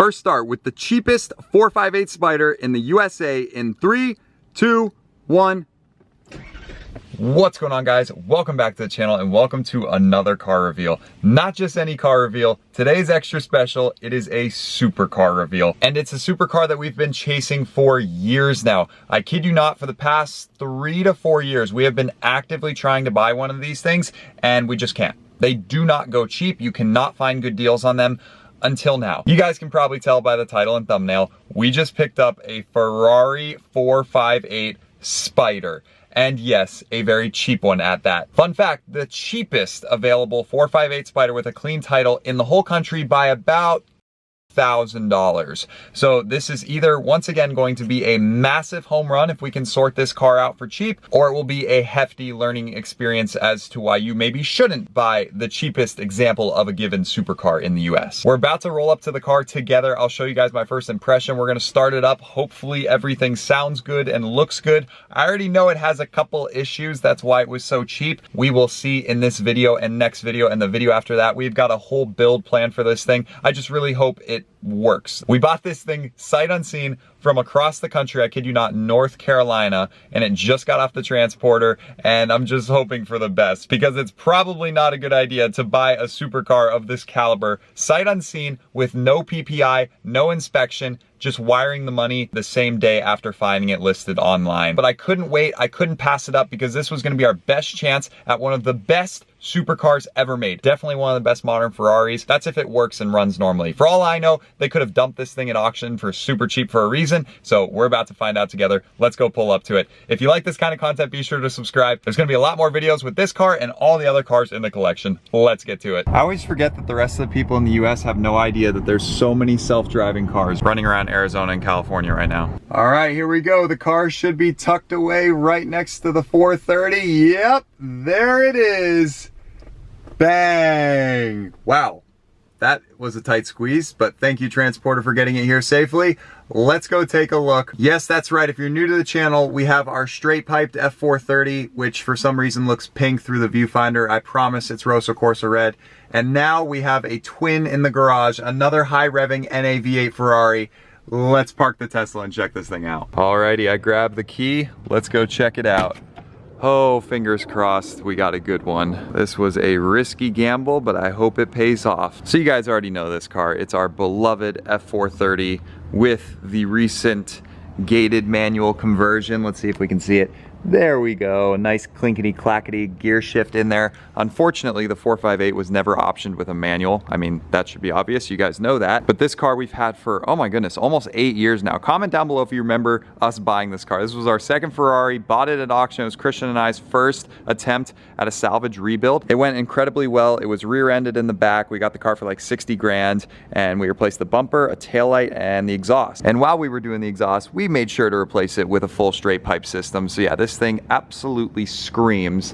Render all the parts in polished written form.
First start with the cheapest 458 Spider in the USA in 3, 2, 1. What's going on, guys? Welcome back to the channel and welcome to another car reveal. Not just any car reveal. Today's extra special. It is a supercar reveal, and it's a supercar that we've been chasing for years now. I kid you not, for the past 3 to 4 years, we have been actively trying to buy one of these things, and we just can't. They do not go cheap. You cannot find good deals on them. Until now. You guys can probably tell by the title and thumbnail, we just picked up a Ferrari 458 Spider. And yes, a very cheap one at that. Fun fact, the cheapest available 458 Spider with a clean title in the whole country by about $1,000. So this is either, once again, going to be a massive home run if we can sort this car out for cheap, or it will be a hefty learning experience as to why you maybe shouldn't buy the cheapest example of a given supercar in the US. We're about to roll up to the car together. I'll show you guys my first impression. We're gonna start it up. Hopefully everything sounds good and looks good. I already know it has a couple issues. That's why it was so cheap. We will see in this video and next video and the video after that. We've got a whole build plan for this thing. I just really hope it works. We bought this thing sight unseen from across the country, I kid you not, North Carolina, and it just got off the transporter, and I'm just hoping for the best because it's probably not a good idea to buy a supercar of this caliber sight unseen with no PPI, no inspection, just wiring the money the same day after finding it listed online. But I couldn't wait, I couldn't pass it up because this was gonna be our best chance at one of the best supercars ever made. Definitely one of the best modern Ferraris. That's if it works and runs normally. For all I know, they could have dumped this thing at auction for super cheap for a reason. So we're about to find out together. Let's go pull up to it. If you like this kind of content, be sure to subscribe. There's gonna be a lot more videos with this car and all the other cars in the collection. Let's get to it. I always forget that the rest of the people in the US have no idea that there's so many self-driving cars running around Arizona and California right now. All right, here we go. The car should be tucked away right next to the 430. Yep, there it is. Bang! Wow, that was a tight squeeze, but thank you, transporter, for getting it here safely. Let's go take a look. Yes, that's right. If you're new to the channel, we have our straight piped F430, which for some reason looks pink through the viewfinder. I promise it's Rosso Corsa red. And now we have a twin in the garage, another high revving NA V8 Ferrari. Let's park the Tesla and check this thing out. Alrighty, I grabbed the key. Let's go check it out. Oh, fingers crossed we got a good one. This was a risky gamble, but I hope it pays off. So you guys already know this car. It's our beloved F430 with the recent gated manual conversion. Let's see if we can see it. There we go, a nice clinkety clackety gear shift in there. Unfortunately, the 458 was never optioned with a manual. I mean, that should be obvious, you guys know that. But this car we've had for, oh my goodness, almost 8 years now. Comment down below if you remember us buying this car. This was our second Ferrari, bought it at auction. It was Christian and I's first attempt at a salvage rebuild. It went incredibly well. It was rear-ended in the back. We got the car for like 60 grand, and we replaced the bumper, a taillight, and the exhaust. And while we were doing the exhaust, we made sure to replace it with a full straight pipe system. So yeah, this thing absolutely screams.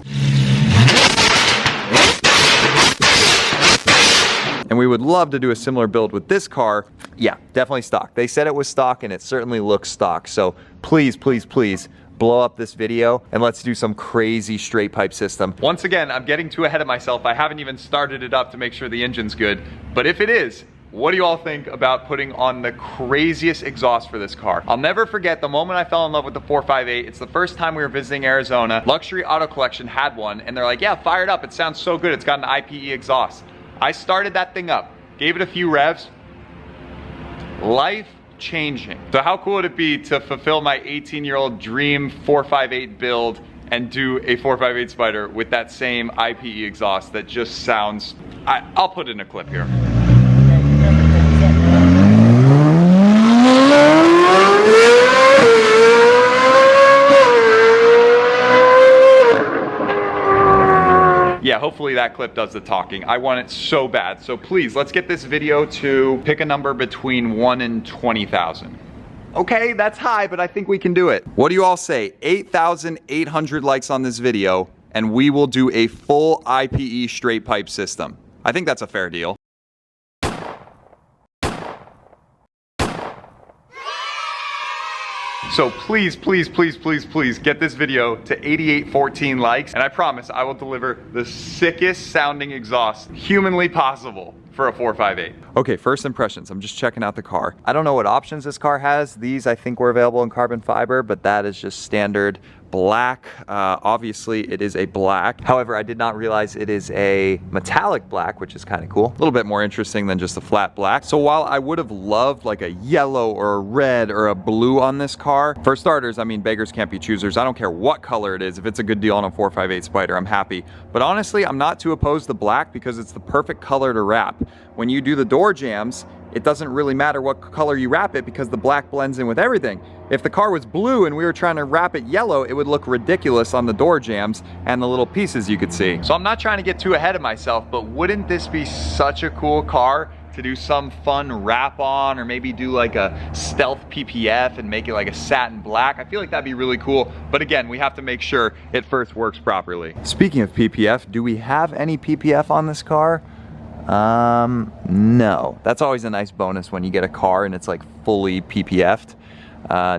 And we would love to do a similar build with this car. Yeah, definitely stock. They said it was stock and it certainly looks stock. So please, please, please blow up this video and let's do some crazy straight pipe system. Once again, I'm getting too ahead of myself. I haven't even started it up to make sure the engine's good. But if it is, what do you all think about putting on the craziest exhaust for this car? I'll never forget the moment I fell in love with the 458. It's the first time we were visiting Arizona. Luxury Auto Collection had one, and they're like, yeah, fire it up. It sounds so good. It's got an IPE exhaust. I started that thing up, gave it a few revs. Life changing. So how cool would it be to fulfill my 18-year-old dream 458 build and do a 458 Spider with that same IPE exhaust that just sounds, I'll put in a clip here. Yeah, hopefully that clip does the talking. I want it so bad. So please, let's get this video to pick a number between 1 and 20,000. Okay, that's high, but I think we can do it. What do you all say? 8,800 likes on this video, and we will do a full IPE straight pipe system. I think that's a fair deal. So please, please, please, please, please get this video to 8814 likes, and I promise I will deliver the sickest sounding exhaust humanly possible for a 458. Okay, first impressions. I'm just checking out the car. I don't know what options this car has. These I think were available in carbon fiber, but that is just standard black. Obviously it is a black. However, I did not realize it is a metallic black, which is kind of cool. A little bit more interesting than just a flat black. So while I would have loved like a yellow or a red or a blue on this car, for starters, I mean, beggars can't be choosers. I don't care what color it is. If it's a good deal on a 458 Spider, I'm happy. But honestly, I'm not too opposed to black because it's the perfect color to wrap. When you do the door jambs, it doesn't really matter what color you wrap it because the black blends in with everything. If the car was blue and we were trying to wrap it yellow, it would look ridiculous on the door jambs and the little pieces you could see. So I'm not trying to get too ahead of myself, but wouldn't this be such a cool car to do some fun wrap on, or maybe do like a stealth PPF and make it like a satin black? I feel like that'd be really cool. But again, we have to make sure it first works properly. Speaking of PPF, do we have any PPF on this car? No. That's always a nice bonus when you get a car and it's like fully PPF'd.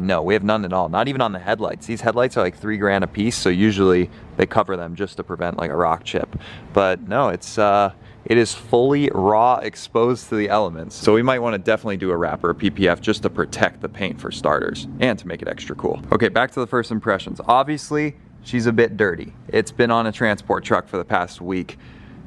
No, we have none at all. Not even on the headlights. These headlights are like $3 grand a piece, so usually they cover them just to prevent like a rock chip. But no, it is fully raw, exposed to the elements. So we might want to definitely do a wrap or a PPF just to protect the paint for starters and to make it extra cool. Okay, back to the first impressions. Obviously, she's a bit dirty. It's been on a transport truck for the past week,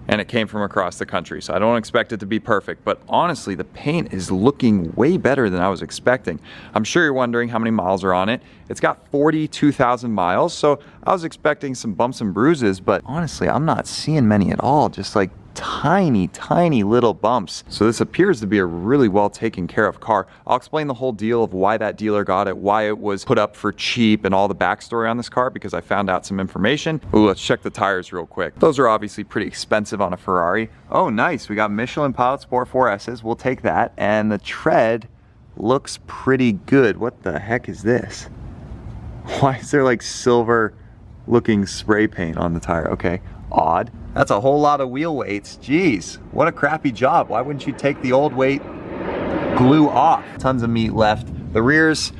and it came from across the country, so I don't expect it to be perfect, but honestly, the paint is looking way better than I was expecting. I'm sure you're wondering how many miles are on it. It's got 42,000 miles, so I was expecting some bumps and bruises, but honestly, I'm not seeing many at all, just like tiny little bumps. So this appears to be a really well taken care of car. I'll explain the whole deal of why that dealer got it, why it was put up for cheap, and all the backstory on this car because I found out some information. Ooh, let's check the tires real quick. Those are obviously pretty expensive on a Ferrari. Oh, nice. We got Michelin Pilot Sport 4S's. We'll take that. And the tread looks pretty good. What the heck is this? Why is there like silver looking spray paint on the tire? Okay, odd. That's a whole lot of wheel weights. Jeez, what a crappy job. Why wouldn't you take the old weight glue off? Tons of meat left. The rears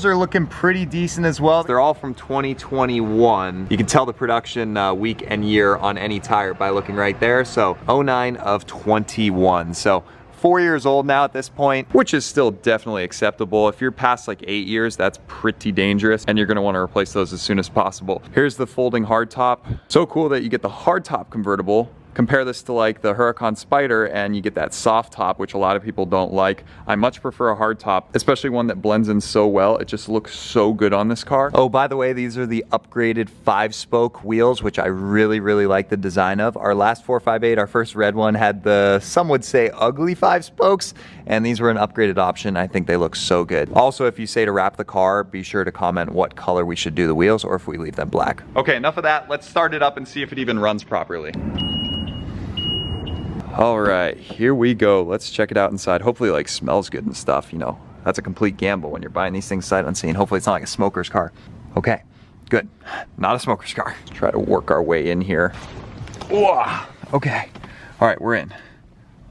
are looking pretty decent as well. They're all from 2021. You can tell the production week and year on any tire by looking right there. So 09 of 21. So 4 years old now at this point, which is still definitely acceptable. If you're past like 8 years, that's pretty dangerous, and you're gonna wanna replace those as soon as possible. Here's the folding hardtop. So cool that you get the hardtop convertible. Compare this to like the Huracan Spider and you get that soft top, which a lot of people don't like. I much prefer a hard top, especially one that blends in so well. It just looks so good on this car. Oh, by the way, these are the upgraded 5-spoke wheels, which I really like the design of. Our last 458, our first red one, had the, some would say, ugly 5 spokes, and these were an upgraded option. I think they look so good. Also, if you say to wrap the car, be sure to comment what color we should do the wheels or if we leave them black. Okay, enough of that. Let's start it up and see if it even runs properly. All right, here we go. Let's check it out inside. Hopefully, like, smells good and stuff, you know. That's a complete gamble when you're buying these things sight unseen. Hopefully it's not like a smoker's car. Okay, good. Not a smoker's car. Try to work our way in here. Whoa. Okay, all right, we're in.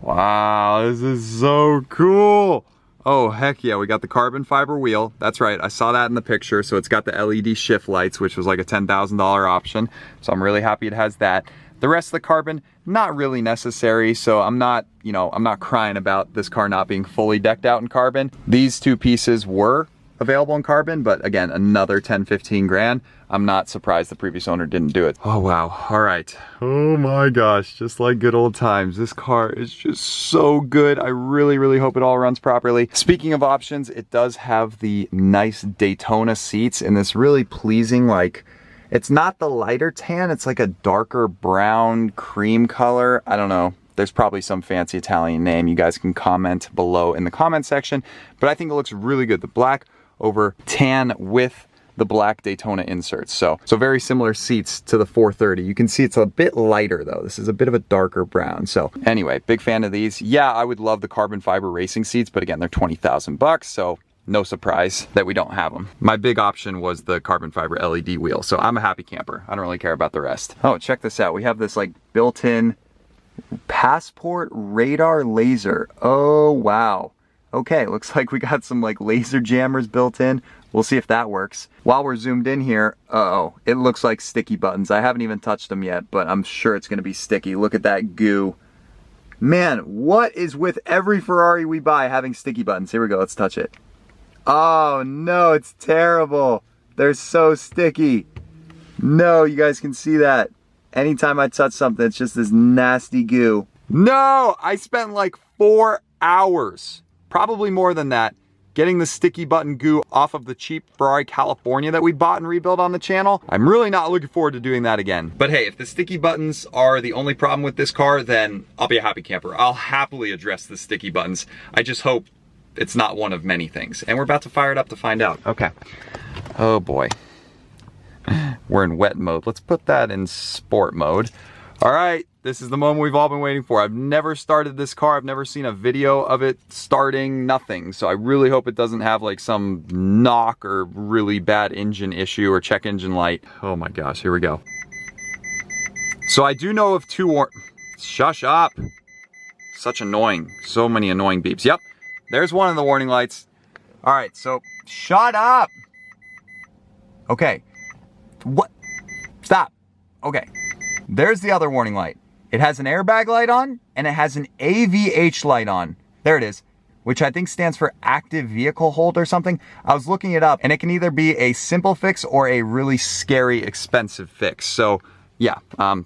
Wow, this is so cool. Oh, heck yeah, we got the carbon fiber wheel. That's right, I saw that in the picture. So it's got the LED shift lights, which was like a $10,000 option. So I'm really happy it has that. The rest of the carbon, not really necessary, so I'm not, you know, I'm not crying about this car not being fully decked out in carbon. These two pieces were available in carbon, but again, another 10, 15 grand. I'm not surprised the previous owner didn't do it. Oh, wow, all right. Oh my gosh, just like good old times. This car is just so good. I really hope it all runs properly. Speaking of options, it does have the nice Daytona seats in this really pleasing, like, it's not the lighter tan, it's like a darker brown cream color. I don't know. There's probably some fancy Italian name. You guys can comment below in the comment section, but I think it looks really good. The black over tan with the black Daytona inserts. So very similar seats to the 430. You can see it's a bit lighter though. This is a bit of a darker brown. So anyway, big fan of these. Yeah, I would love the carbon fiber racing seats, but again, they're 20,000 bucks. So no surprise that we don't have them. My big option was the carbon fiber LED wheel, so I'm a happy camper. I don't really care about the rest. Oh, check this out. We have this like built-in passport radar laser. Oh, wow. Okay, looks like we got some like laser jammers built in. We'll see if that works. While we're zoomed in here, uh-oh, it looks like sticky buttons. I haven't even touched them yet, but I'm sure it's gonna be sticky. Look at that goo Man, what is with every Ferrari we buy having sticky buttons? Here we go, let's touch it. Oh no, it's terrible. They're so sticky. No, you guys can see that. Anytime I touch something, it's just this nasty goo. No, I spent like 4 hours, probably more than that, getting the sticky button goo off of the cheap Ferrari California that we bought and rebuilt on the channel. I'm really not looking forward to doing that again. But hey, if the sticky buttons are the only problem with this car, then I'll be a happy camper. I'll happily address the sticky buttons. I just hope it's not one of many things. And we're about to fire it up to find out. Okay. Oh boy. We're in wet mode. Let's put that in sport mode. All right, this is the moment we've all been waiting for. I've never started this car. I've never seen a video of it starting, nothing. So I really hope it doesn't have like some knock or really bad engine issue or check engine light. Oh my gosh, here we go. So I do know of two shush up. Such annoying, so many annoying beeps. Yep, there's one of the warning lights. All right, so shut up. Okay. What? Stop. Okay. There's the other warning light. It has an airbag light on and it has an AVH light on. There it is, which I think stands for active vehicle hold or something. I was looking it up and it can either be a simple fix or a really scary, expensive fix. So yeah,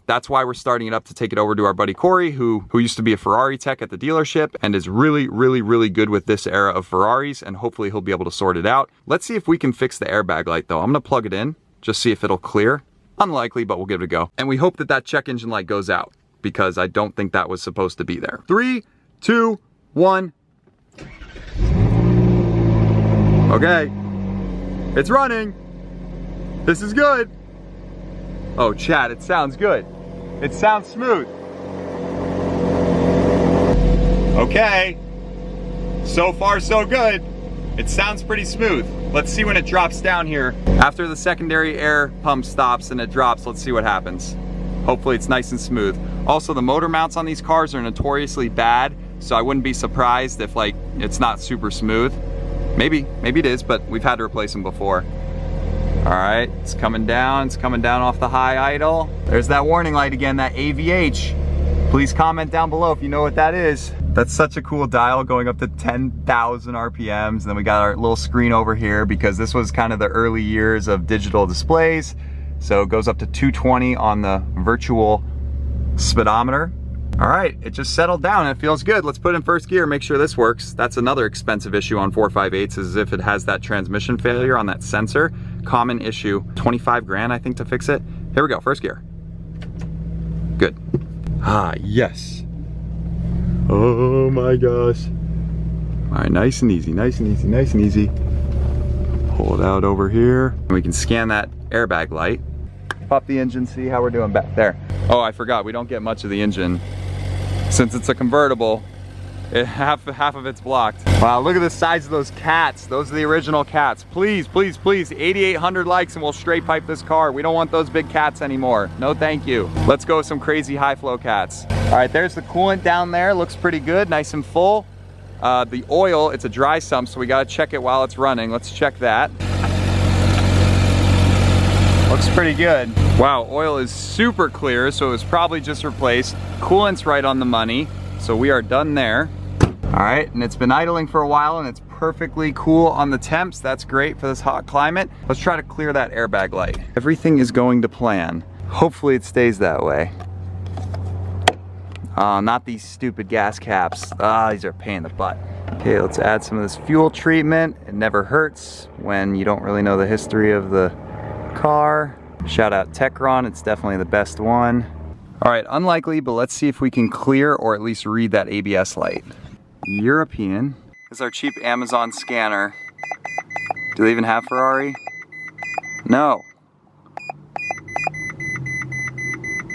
that's why we're starting it up to take it over to our buddy Corey, who used to be a Ferrari tech at the dealership and is really, really, really good with this era of Ferraris, and hopefully he'll be able to sort it out. Let's see if we can fix the airbag light though. I'm gonna plug it in. Just see if it'll clear. Unlikely, but we'll give it a go. And we hope that that check engine light goes out because I don't think that was supposed to be there. 3, 2, 1. Okay. It's running. This is good. Oh, Chad, it sounds good. It sounds smooth. Okay. So far, so good. It sounds pretty smooth. Let's see when it drops down here. After the secondary air pump stops and it drops, let's see what happens. Hopefully it's nice and smooth. Also, the motor mounts on these cars are notoriously bad, so I wouldn't be surprised if like it's not super smooth. Maybe it is, but we've had to replace them before. All right, it's coming down off the high idle. There's that warning light again, that AVH. Please comment down below if you know what that is. That's such a cool dial, going up to 10,000 RPMs. And then we got our little screen over here because this was kind of the early years of digital displays. So it goes up to 220 on the virtual speedometer. All right, it just settled down and it feels good. Let's put it in first gear, make sure this works. That's another expensive issue on 458s, is if it has that transmission failure on that sensor. Common issue, 25 grand I think to fix it. Here we go, first gear. Good. Ah, yes. Oh my gosh. All right, nice and easy, nice and easy, nice and easy. Pull it out over here. And we can scan that airbag light. Pop the engine, see how we're doing back there. Oh, I forgot, we don't get much of the engine. Since it's a convertible, half of it's blocked. Wow, look at the size of those cats. Those are the original cats. Please, please, please, 8,800 likes and we'll straight pipe this car. We don't want those big cats anymore. No, thank you. Let's go with some crazy high flow cats. All right, there's the coolant down there. Looks pretty good, nice and full. The oil, it's a dry sump, so we gotta check it while it's running. Let's check that. Looks pretty good. Wow, oil is super clear, so it was probably just replaced. Coolant's right on the money, so we are done there. All right, and it's been idling for a while and it's perfectly cool on the temps. That's great for this hot climate. Let's try to clear that airbag light. Everything is going to plan. Hopefully it stays that way. Not these stupid gas caps. These are a pain in the butt. Okay, let's add some of this fuel treatment. It never hurts when you don't really know the history of the car. Shout out Techron, it's definitely the best one. All right, unlikely, but let's see if we can clear or at least read that ABS light. European. This is our cheap Amazon scanner. Do they even have Ferrari? No.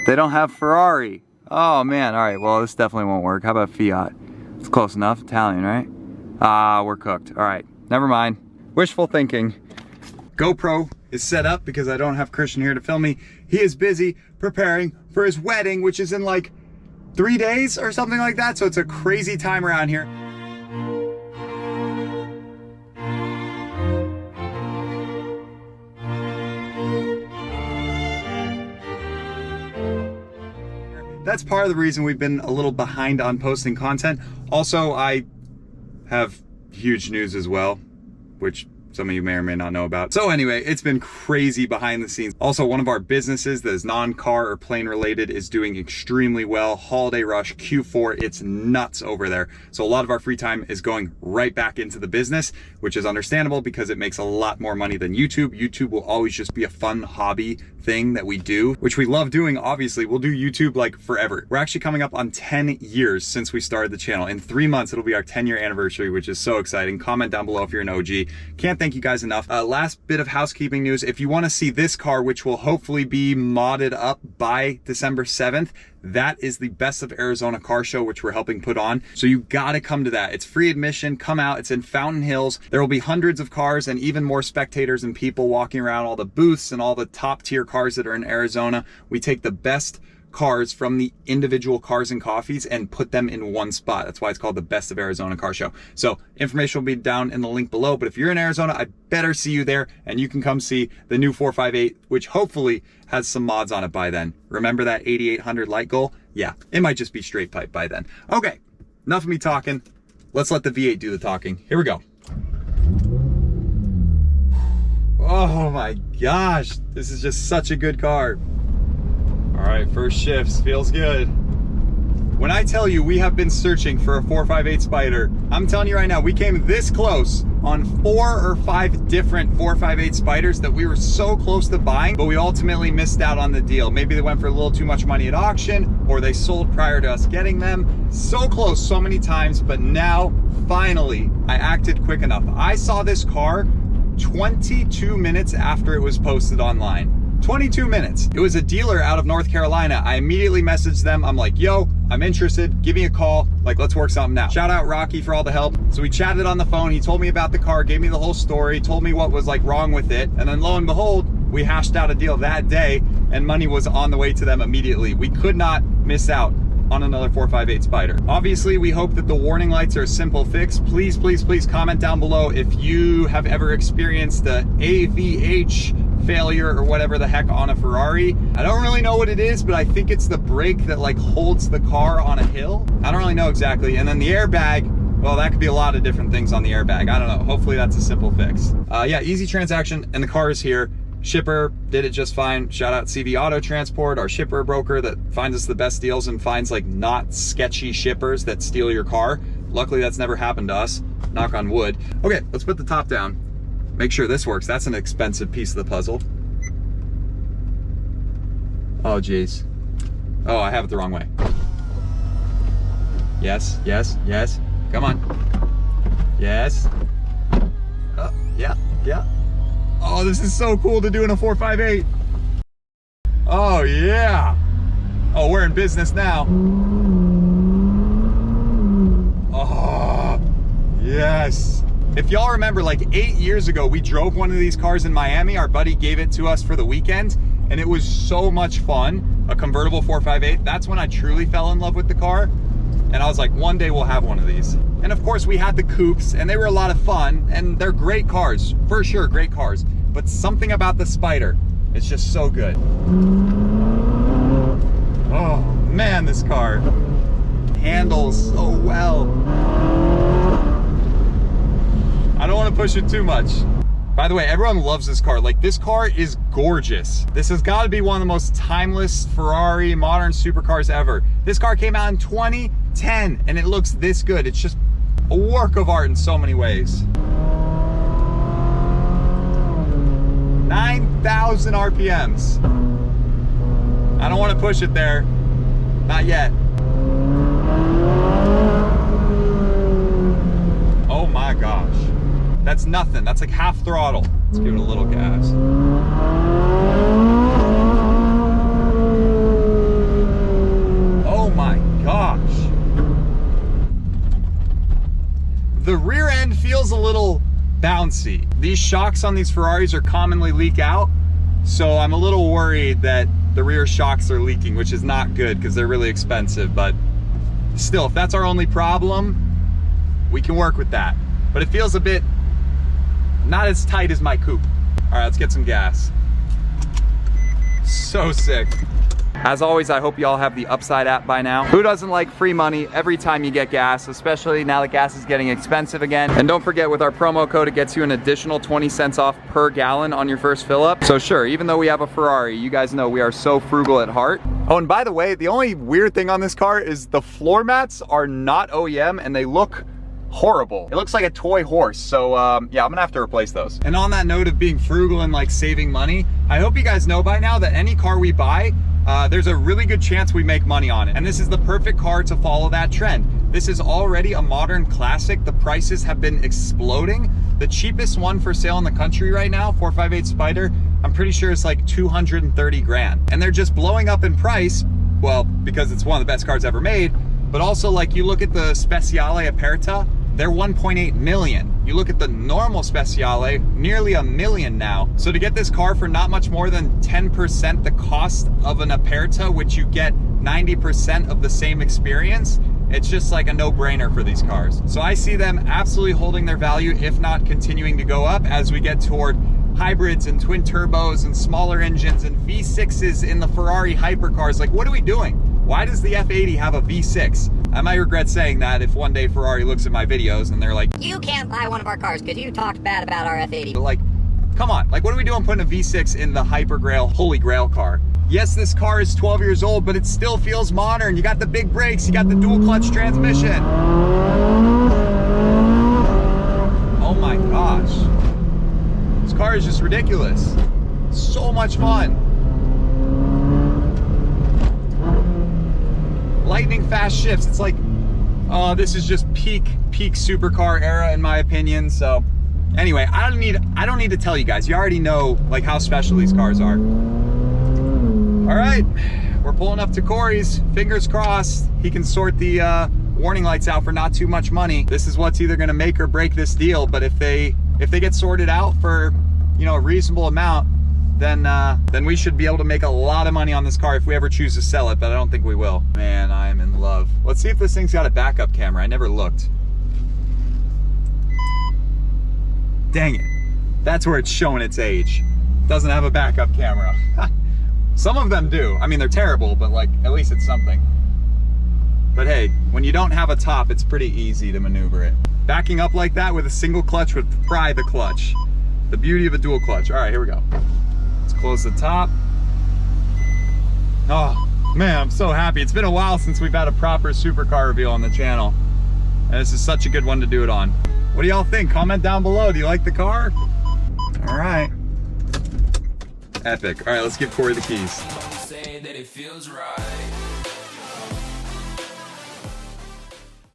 They don't have Ferrari. Oh man, all right, well this definitely won't work. How about Fiat? It's close enough, Italian, right? Ah, we're cooked. All right, never mind. Wishful thinking. GoPro is set up because I don't have Christian here to film me. He is busy preparing for his wedding, which is in like 3 days or something like that. So it's a crazy time around here. that's part of the reason we've been a little behind on posting content. Also, I have huge news as well, which some of you may or may not know about. So anyway, it's been crazy behind the scenes. Also, one of our businesses that is non-car or plane related is doing extremely well. Holiday rush, Q4, it's nuts over there. So a lot of our free time is going right back into the business, which is understandable because it makes a lot more money than YouTube. YouTube will always just be a fun hobby thing that we do, which we love doing. Obviously, we'll do YouTube like forever. We're actually coming up on 10 years since we started the channel. In 3 months, it'll be our 10-year anniversary, which is so exciting. Comment down below if you're an OG. Can't thank you guys enough. Last bit of housekeeping news. If you want to see this car, which will hopefully be modded up by December 7th, that is the Best of Arizona car show, which we're helping put on. So you gotta come to that. It's free admission, come out. It's in Fountain Hills. There will be hundreds of cars and even more spectators and people walking around all the booths and all the top tier cars that are in Arizona. We take the best cars from the individual cars and coffees and put them in one spot. That's why it's called the Best of Arizona Car Show. So information will be down in the link below, but if you're in Arizona, I better see you there and you can come see the new 458, which hopefully has some mods on it by then. Remember that 8800 light goal? Yeah, it might just be straight pipe by then. Okay, enough of me talking. Let's let the V8 do the talking. Here we go. Oh my gosh, this is just such a good car. All right, first shifts, feels good. When I tell you we have been searching for a 458 Spider, I'm telling you right now, we came this close on 4 or 5 different 458 Spiders that we were so close to buying, but we ultimately missed out on the deal. Maybe they went for a little too much money at auction, or they sold prior to us getting them. So close so many times, but now, finally, I acted quick enough. I saw this car 22 minutes after it was posted online. 22 minutes. It was a dealer out of North Carolina. I immediately messaged them. I'm like, yo, I'm interested. Give me a call. Like, let's work something out. Shout out Rocky for all the help. So we chatted on the phone. He told me about the car, gave me the whole story, told me what was like wrong with it. And then lo and behold, we hashed out a deal that day and money was on the way to them immediately. We could not miss out on another 458 Spider. Obviously, we hope that the warning lights are a simple fix. Please, please, please comment down below if you have ever experienced the AVH failure or whatever the heck on a Ferrari. I don't really know what it is, but I think it's the brake that like holds the car on a hill. I don't really know exactly. And then the airbag, well, that could be a lot of different things on the airbag. I don't know. Hopefully that's a simple fix. Yeah, easy transaction and the car is here. Shipper did it just fine. Shout out CV Auto Transport, our shipper broker that finds us the best deals and finds like not sketchy shippers that steal your car. Luckily that's never happened to us, knock on wood. Okay, let's put the top down. Make sure this works. That's an expensive piece of the puzzle. Oh geez. Oh, I have it the wrong way. Yes, yes, yes. Come on. Yes. Oh, yeah, yeah. Oh, this is so cool to do in a 458. Oh yeah. Oh, we're in business now. Oh, yes. If y'all remember, like 8 years ago, we drove one of these cars in Miami. Our buddy gave it to us for the weekend, and it was so much fun. A convertible 458. That's when I truly fell in love with the car. And I was like, one day we'll have one of these. And of course, we had the coupes, and they were a lot of fun, and they're great cars, for sure, great cars. But something about the Spider, it's just so good. Oh man, this car handles so well. I don't want to push it too much. By the way, everyone loves this car. Like, this car is gorgeous. This has got to be one of the most timeless Ferrari modern supercars ever. This car came out in 2010 and it looks this good. It's just a work of art in so many ways. 9,000 RPMs. I don't want to push it there. Not yet. Oh my gosh. That's nothing. That's like half throttle. Let's give it a little gas. Oh my gosh. The rear end feels a little bouncy. These shocks on these Ferraris are commonly leak out, so I'm a little worried that the rear shocks are leaking, which is not good because they're really expensive, but still, if that's our only problem, we can work with that. But it feels a bit not as tight as my coupe. All right, let's get some gas. So sick. As always, I hope you all have the Upside app by now. Who doesn't like free money every time you get gas, especially now that gas is getting expensive again? And don't forget, with our promo code, it gets you an additional 20 cents off per gallon on your first fill up. So sure, even though we have a Ferrari, you guys know we are so frugal at heart. Oh, and by the way, the only weird thing on this car is the floor mats are not OEM and they look horrible. It looks like a toy horse. So yeah, I'm gonna have to replace those. And on that note of being frugal and like saving money, I hope you guys know by now that any car we buy, there's a really good chance we make money on it. And this is the perfect car to follow that trend. This is already a modern classic. The prices have been exploding. The cheapest one for sale in the country right now, 458 Spider, I'm pretty sure it's like 230 grand. And they're just blowing up in price, well, because it's one of the best cars ever made, but also like you look at the Speciale Aperta, they're 1.8 million. You look at the normal Speciale, nearly $1 million now. So to get this car for not much more than 10% the cost of an Aperta, which you get 90% of the same experience, it's just like a no-brainer for these cars. So I see them absolutely holding their value, if not continuing to go up as we get toward hybrids and twin turbos and smaller engines and V6s in the Ferrari hypercars. Like, what are we doing? Why does the F80 have a V6? I might regret saying that if one day Ferrari looks at my videos and they're like, you can't buy one of our cars because you talked bad about our F80. But like, come on, like what are we doing putting a V6 in the Hyper Grail, Holy Grail car? Yes, this car is 12 years old, but it still feels modern. You got the big brakes, you got the dual clutch transmission. Oh my gosh. This car is just ridiculous. So much fun. Lightning fast shifts. It's like, oh, this is just peak supercar era in my opinion. So anyway, I don't need to tell you guys. You already know like how special these cars are. All right, we're pulling up to Corey's. Fingers crossed he can sort the warning lights out for not too much money. This is what's either gonna make or break this deal. But if they get sorted out for, you know, a reasonable amount, then we should be able to make a lot of money on this car if we ever choose to sell it, but I don't think we will. Man, I am in love. Let's see if this thing's got a backup camera. I never looked. Dang it. That's where it's showing its age. It doesn't have a backup camera. Some of them do. I mean, they're terrible, but like, at least it's something. But hey, when you don't have a top, it's pretty easy to maneuver it. Backing up like that with a single clutch would fry the clutch. The beauty of a dual clutch. All right, here we go. Close the top. Oh man, I'm so happy. It's been a while since we've had a proper supercar reveal on the channel, and this is such a good one to do it on. What do y'all think? Comment down below. Do you like the car? All right. Epic. All right, let's give Corey the keys.